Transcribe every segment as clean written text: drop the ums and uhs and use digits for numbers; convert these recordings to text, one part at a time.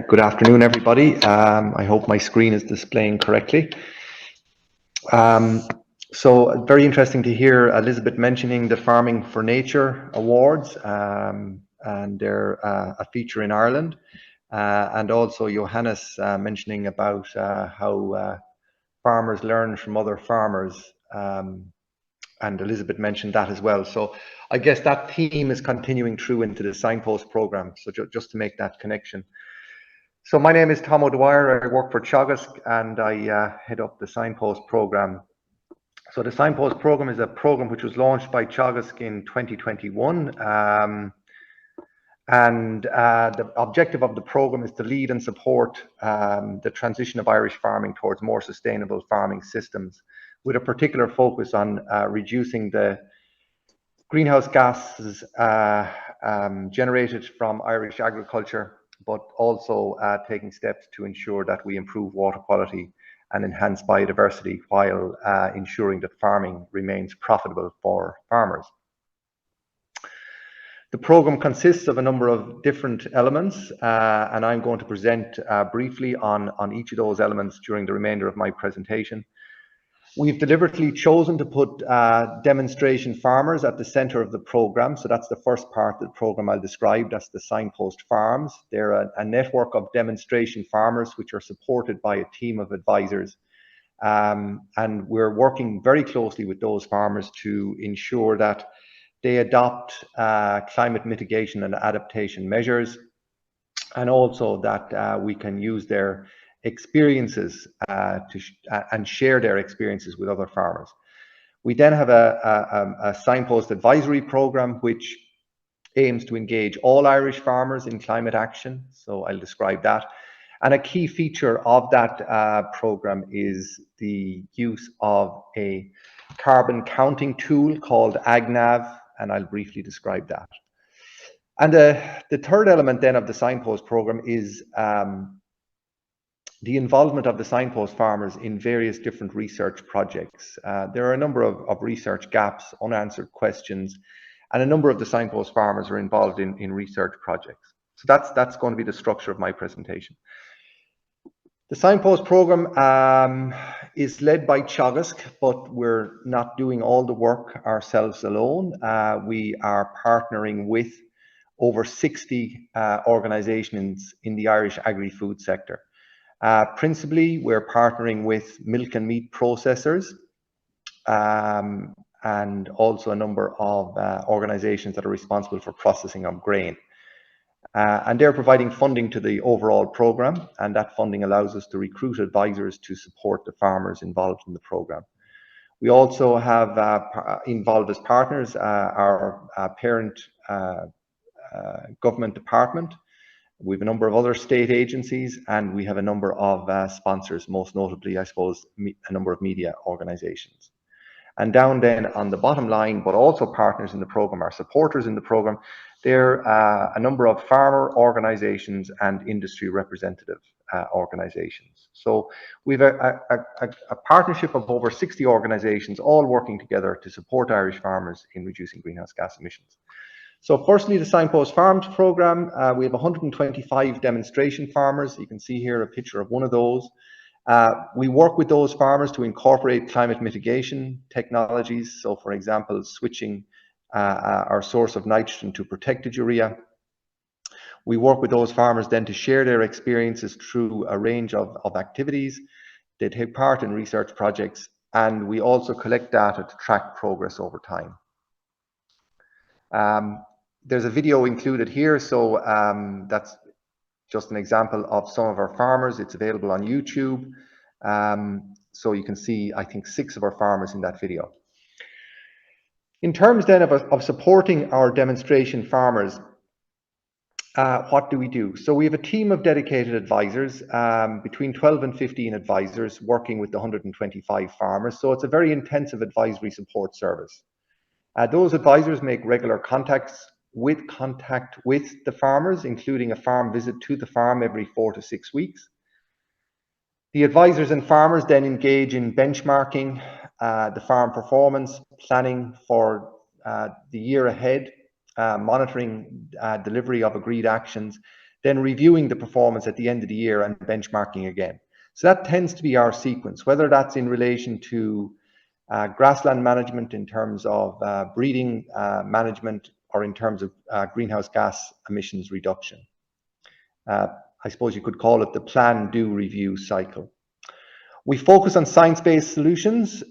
Good afternoon, everybody. I hope my screen is displaying correctly. So very interesting to hear Elizabeth mentioning the Farming for Nature Awards, and they're a feature in Ireland, and also Johannes mentioning about how farmers learn from other farmers, and Elizabeth mentioned that as well. So I guess that theme is continuing through into the Signpost programme, so just to make that connection. So my name is Tom O'Dwyer. I work for Teagasc and I head up the Signpost programme. So the Signpost programme is a programme which was launched by Teagasc in 2021. The objective of the programme is to lead and support the transition of Irish farming towards more sustainable farming systems, with a particular focus on reducing the greenhouse gases generated from Irish agriculture, but also taking steps to ensure that we improve water quality and enhance biodiversity while ensuring that farming remains profitable for farmers. The programme consists of a number of different elements, and I'm going to present briefly on each of those elements during the remainder of my presentation. We've deliberately chosen to put demonstration farmers at the centre of the programme. So that's the first part of the programme I'll describe. That's the Signpost Farms. They're a network of demonstration farmers which are supported by a team of advisors. And we're working very closely with those farmers to ensure that they adopt climate mitigation and adaptation measures, and also that we can use their experiences and share their experiences with other farmers. We then have a Signpost advisory programme which aims to engage all Irish farmers in climate action. So I'll describe that. And a key feature of that programme is the use of a carbon counting tool called AgNav, and I'll briefly describe that. And the third element then of the Signpost programme is the involvement of the Signpost farmers in various different research projects. There are a number of research gaps, unanswered questions, and a number of the Signpost farmers are involved in research projects. So that's going to be the structure of my presentation. The Signpost programme is led by Teagasc, but we're not doing all the work ourselves alone. We are partnering with over 60 organisations in the Irish agri-food sector. Principally, we're partnering with milk and meat processors, and also a number of organisations that are responsible for processing of grain. And they're providing funding to the overall programme, and that funding allows us to recruit advisors to support the farmers involved in the programme. We also have involved as partners our parent government department. We have a number of other state agencies, and we have a number of sponsors, most notably, I suppose, a number of media organisations. And down then on the bottom line, but also partners in the programme, are supporters in the programme. There are a number of farmer organisations and industry representative organisations. So we have a partnership of over 60 organisations, all working together to support Irish farmers in reducing greenhouse gas emissions. So firstly, the Signpost Farms programme, we have 125 demonstration farmers. You can see here a picture of one of those. We work with those farmers to incorporate climate mitigation technologies. So for example, switching our source of nitrogen to protected urea. We work with those farmers then to share their experiences through a range of activities. They take part in research projects, and we also collect data to track progress over time. There's a video included here, so that's just an example of some of our farmers. It's available on YouTube, so you can see, I think, 6 of our farmers in that video. In terms then of supporting our demonstration farmers, what do we do? So we have a team of dedicated advisors, between 12 and 15 advisors working with the 125 farmers. So it's a very intensive advisory support service. Those advisors make regular contact with the farmers, including a farm visit to the farm every 4 to 6 weeks. The advisors and farmers then engage in benchmarking the farm performance, planning for the year ahead, monitoring delivery of agreed actions, then reviewing the performance at the end of the year and benchmarking again. So that tends to be our sequence, whether that's in relation to grassland management in terms of breeding management or in terms of greenhouse gas emissions reduction. I suppose you could call it the plan, do, review cycle. We focus on science-based solutions,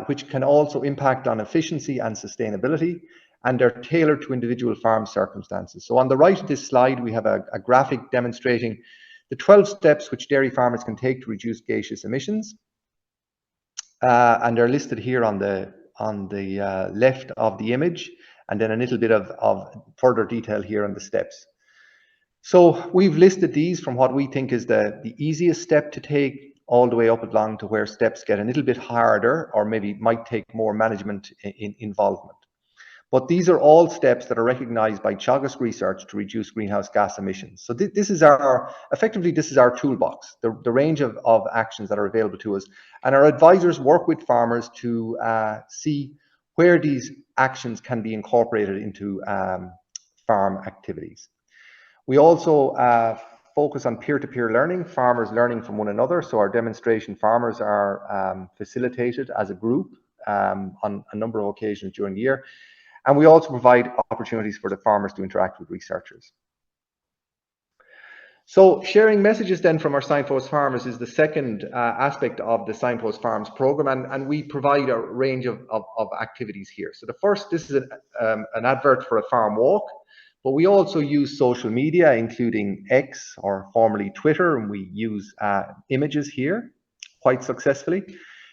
which can also impact on efficiency and sustainability, and they're tailored to individual farm circumstances. So on the right of this slide, we have a graphic demonstrating the 12 steps which dairy farmers can take to reduce gaseous emissions. And they're listed here on the left of the image, and then a little bit of further detail here on the steps. So we've listed these from what we think is the easiest step to take all the way up along to where steps get a little bit harder or maybe might take more management involvement. But these are all steps that are recognized by Teagasc research to reduce greenhouse gas emissions. So this is effectively this is our toolbox, the range of actions that are available to us. And our advisors work with farmers to see where these actions can be incorporated into farm activities. We also focus on peer-to-peer learning, farmers learning from one another. So our demonstration farmers are facilitated as a group on a number of occasions during the year. And we also provide opportunities for the farmers to interact with researchers. So sharing messages then from our Signpost Farmers is the second aspect of the Signpost Farms program, and we provide a range of activities here. So the first, this is an advert for a farm walk, but we also use social media, including X, or formerly Twitter, and we use images here quite successfully.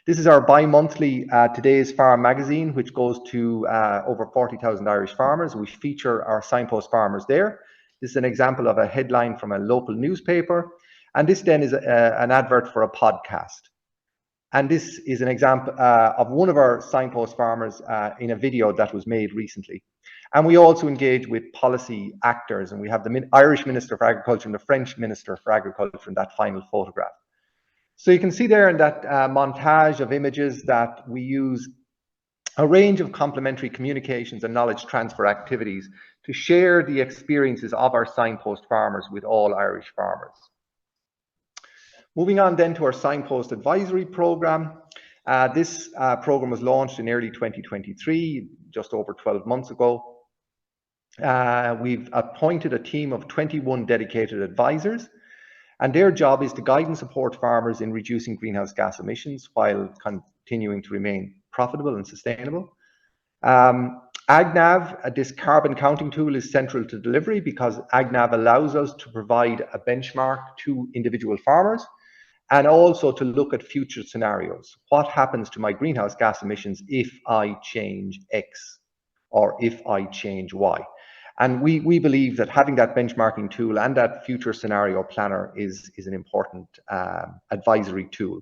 This is our bi-monthly Today's Farm magazine, which goes to over 40,000 Irish farmers. We feature our Signpost Farmers there. This is an example of a headline from a local newspaper. And this then is an advert for a podcast. And this is an example of one of our Signpost Farmers in a video that was made recently. And we also engage with policy actors. And we have the Irish Minister for Agriculture and the French Minister for Agriculture in that final photograph. So you can see there in that montage of images that we use a range of complementary communications and knowledge transfer activities to share the experiences of our Signpost Farmers with all Irish farmers. Moving on then to our Signpost Advisory Programme. This programme was launched in early 2023, just over 12 months ago. We've appointed a team of 21 dedicated advisors, and their job is to guide and support farmers in reducing greenhouse gas emissions while continuing to remain profitable and sustainable. AgNav, this carbon counting tool, is central to delivery because AgNav allows us to provide a benchmark to individual farmers and also to look at future scenarios. What happens to my greenhouse gas emissions if I change X or if I change Y? And we believe that having that benchmarking tool and that future scenario planner is an important advisory tool.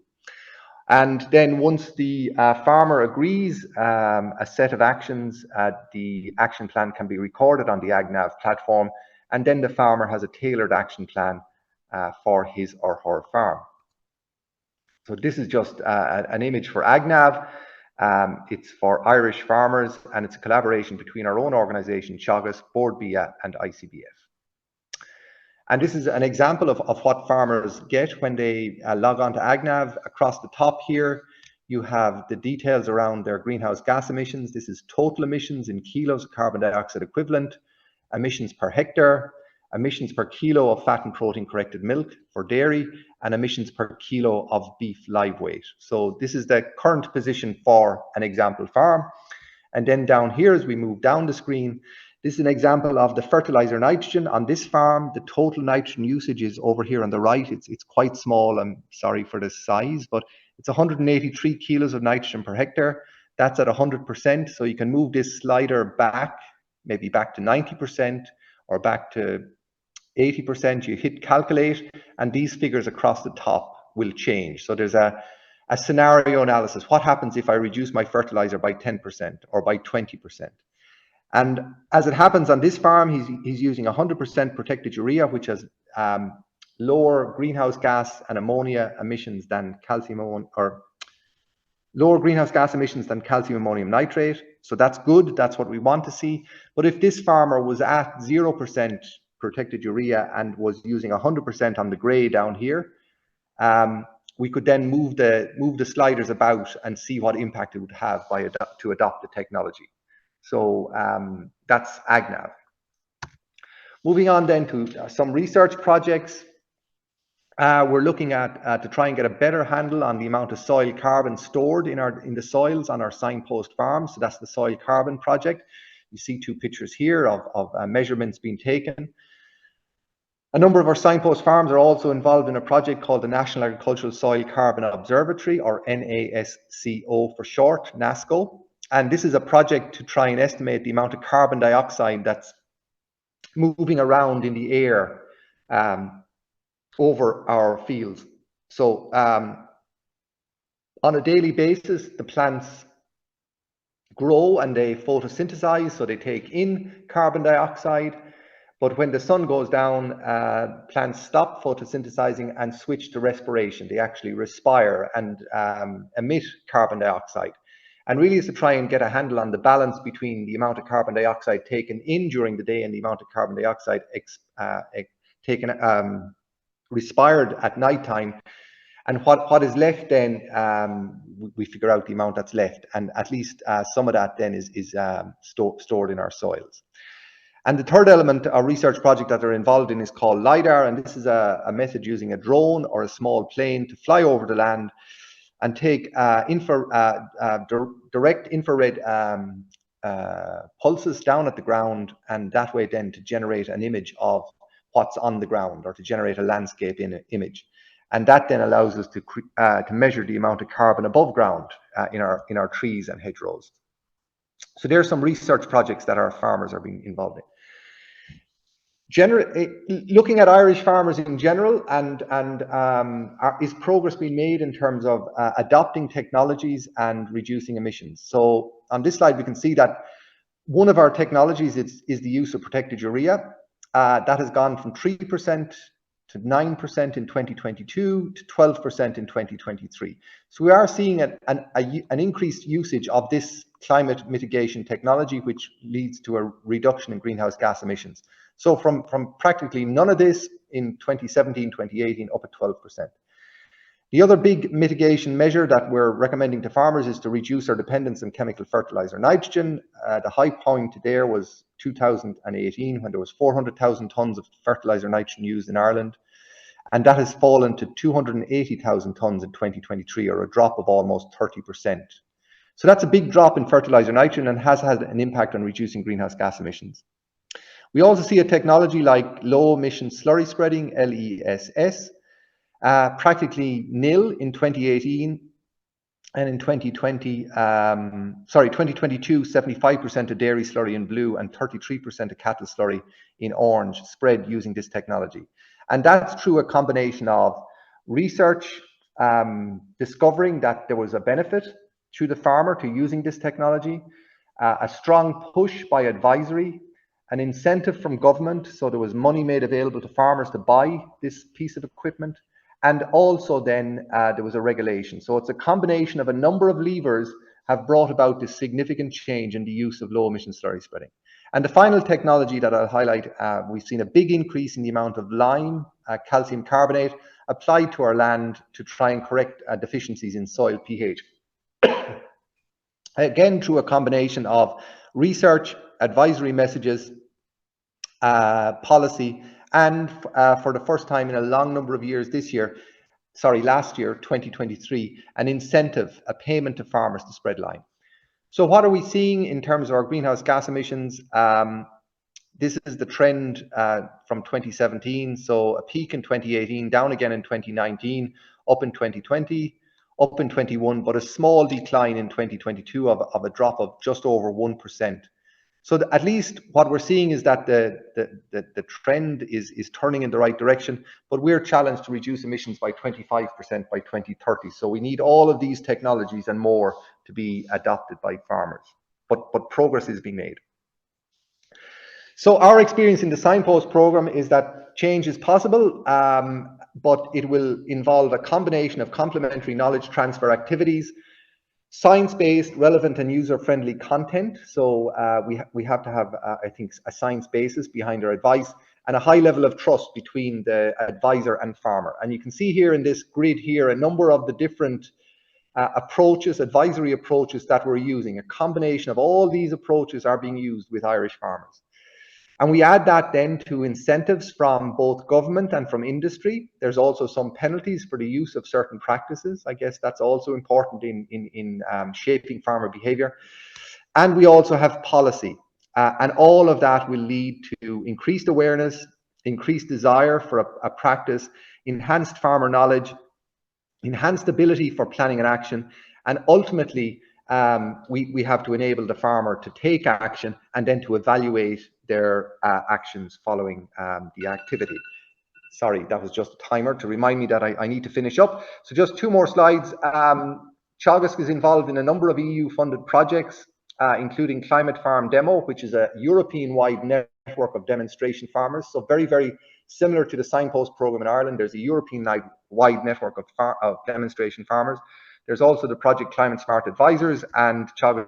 And then once the farmer agrees a set of actions, the action plan can be recorded on the AgNav platform, and then the farmer has a tailored action plan for his or her farm. So this is just an image for AgNav. It's for Irish farmers, and it's a collaboration between our own organisation, Teagasc, Board Bia and ICBF. And this is an example of what farmers get when they log on to AgNav. Across the top here, you have the details around their greenhouse gas emissions. This is total emissions in kilos of carbon dioxide equivalent, emissions per hectare, emissions per kilo of fat and protein corrected milk for dairy, and emissions per kilo of beef live weight. So this is the current position for an example farm. And then down here, as we move down the screen, this is an example of the fertilizer nitrogen on this farm. The total nitrogen usage is over here on the right. It's quite small. I'm sorry for the size, but it's 183 kilos of nitrogen per hectare. That's at 100%. So you can move this slider back, maybe back to 90% or back to 80%. You hit calculate, and these figures across the top will change. So there's a scenario analysis. What happens if I reduce my fertilizer by 10% or by 20%? And as it happens on this farm, he's using 100% protected urea, which has lower greenhouse gas and ammonia emissions than lower greenhouse gas emissions than calcium ammonium nitrate. So that's good. That's what we want to see. But if this farmer was at 0% protected urea and was using 100% on the grey down here, we could then move the sliders about and see what impact it would have to adopt the technology. So that's AGNAV. Moving on then to some research projects. We're looking at to try and get a better handle on the amount of soil carbon stored in the soils on our Signpost farms. So that's the soil carbon project. You see two pictures here of measurements being taken. A number of our Signpost farms are also involved in a project called the National Agricultural Soil Carbon Observatory, or NASCO for short, NASCO. And this is a project to try and estimate the amount of carbon dioxide that's moving around in the air over our fields. So on a daily basis, the plants grow and they photosynthesize, so they take in carbon dioxide. But when the sun goes down, plants stop photosynthesizing and switch to respiration. They actually respire and emit carbon dioxide. And really is to try and get a handle on the balance between the amount of carbon dioxide taken in during the day and the amount of carbon dioxide respired at nighttime. And what is left then, we figure out the amount that's left, and at least some of that then is stored in our soils. And the third element, our research project that they're involved in, is called LiDAR, and this is a method using a drone or a small plane to fly over the land and take direct infrared pulses down at the ground, and that way then to generate an image of what's on the ground, or to generate a landscape image. And that then allows us to measure the amount of carbon above ground in our trees and hedgerows. So there are some research projects that our farmers are being involved in. Looking at Irish farmers in general, is progress being made in terms of adopting technologies and reducing emissions? So on this slide, we can see that one of our technologies is the use of protected urea. That has gone from 3% to 9% in 2022 to 12% in 2023. So we are seeing an increased usage of this climate mitigation technology, which leads to a reduction in greenhouse gas emissions. So from practically none of this in 2017, 2018, up at 12%. The other big mitigation measure that we're recommending to farmers is to reduce our dependence on chemical fertilizer nitrogen. The high point there was 2018, when there was 400,000 tons of fertilizer nitrogen used in Ireland. And that has fallen to 280,000 tons in 2023, or a drop of almost 30%. So that's a big drop in fertilizer nitrogen and has had an impact on reducing greenhouse gas emissions. We also see a technology like low emission slurry spreading, LESS, practically nil in 2018, and in 2022, 75% of dairy slurry in blue and 33% of cattle slurry in orange spread using this technology. And that's through a combination of research discovering that there was a benefit to the farmer to using this technology, a strong push by advisory, an incentive from government, so there was money made available to farmers to buy this piece of equipment, and also then there was a regulation. So it's a combination of a number of levers have brought about this significant change in the use of low emission slurry spreading. And the final technology that I'll highlight, we've seen a big increase in the amount of lime, calcium carbonate applied to our land to try and correct deficiencies in soil pH. Again, through a combination of research, advisory messages, policy, and for the first time in a long number of years last year, 2023, an incentive, a payment to farmers to spread lime. So what are we seeing in terms of our greenhouse gas emissions? This is the trend from 2017. So a peak in 2018, down again in 2019, up in 2020, up in 21, but a small decline in 2022 of a drop of just over 1%. So at least what we're seeing is that the trend is turning in the right direction, but we're challenged to reduce emissions by 25% by 2030. So we need all of these technologies and more to be adopted by farmers, but progress is being made. So our experience in the Signpost programme is that change is possible, but it will involve a combination of complementary knowledge transfer activities, science-based, relevant and user-friendly content. So we have to have, I think, a science basis behind our advice, and a high level of trust between the advisor and farmer. And you can see here in this grid here a number of the different approaches, advisory approaches that we're using. A combination of all these approaches are being used with Irish farmers. And we add that then to incentives from both government and from industry. There's also some penalties for the use of certain practices. I guess that's also important in shaping farmer behavior. And we also have policy. And all of that will lead to increased awareness, increased desire for a practice, enhanced farmer knowledge, enhanced ability for planning and action, and ultimately we have to enable the farmer to take action and then to evaluate their actions following the activity. Sorry, that was just a timer to remind me that I need to finish up. So just 2 more slides. Teagasc is involved in a number of EU-funded projects, including Climate Farm Demo, which is a European-wide network of demonstration farmers. So very, very similar to the Signpost Programme in Ireland. There's a European-wide network of demonstration farmers. There's also the project Climate Smart Advisors, and Teagasc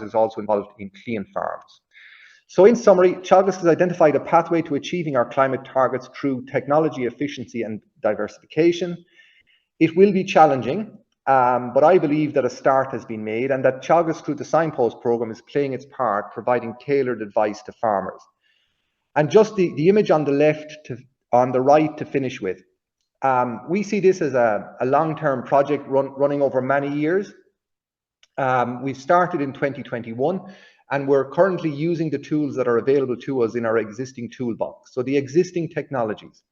is also involved in Clean Farms. So in summary, Teagasc has identified a pathway to achieving our climate targets through technology efficiency and diversification. It will be challenging, but I believe that a start has been made and that Teagasc through the Signpost Programme is playing its part, providing tailored advice to farmers. And just the image on the left, on the right to finish with. We see this as a long-term project running over many years. We've started in 2021 and we're currently using the tools that are available to us in our existing toolbox, so the existing technologies.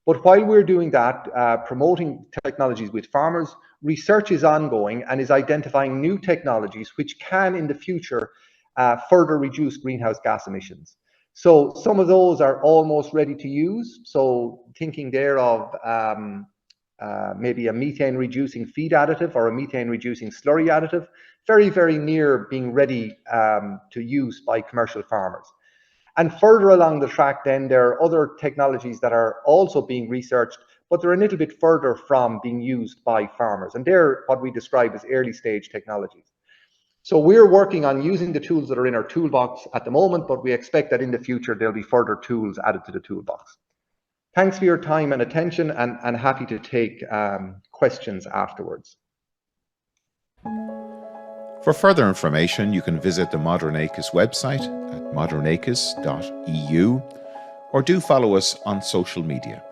But while we're doing that, promoting technologies with farmers, research is ongoing and is identifying new technologies which can in the future further reduce greenhouse gas emissions. So some of those are almost ready to use. So thinking there of maybe a methane reducing feed additive or a methane reducing slurry additive, very, very near being ready to use by commercial farmers. And further along the track then, there are other technologies that are also being researched, but they're a little bit further from being used by farmers. And they're what we describe as early stage technologies. So we're working on using the tools that are in our toolbox at the moment, but we expect that in the future there'll be further tools added to the toolbox. Thanks for your time and attention, and happy to take questions afterwards. For further information, you can visit the Modern AKIS website at modernakis.eu or do follow us on social media.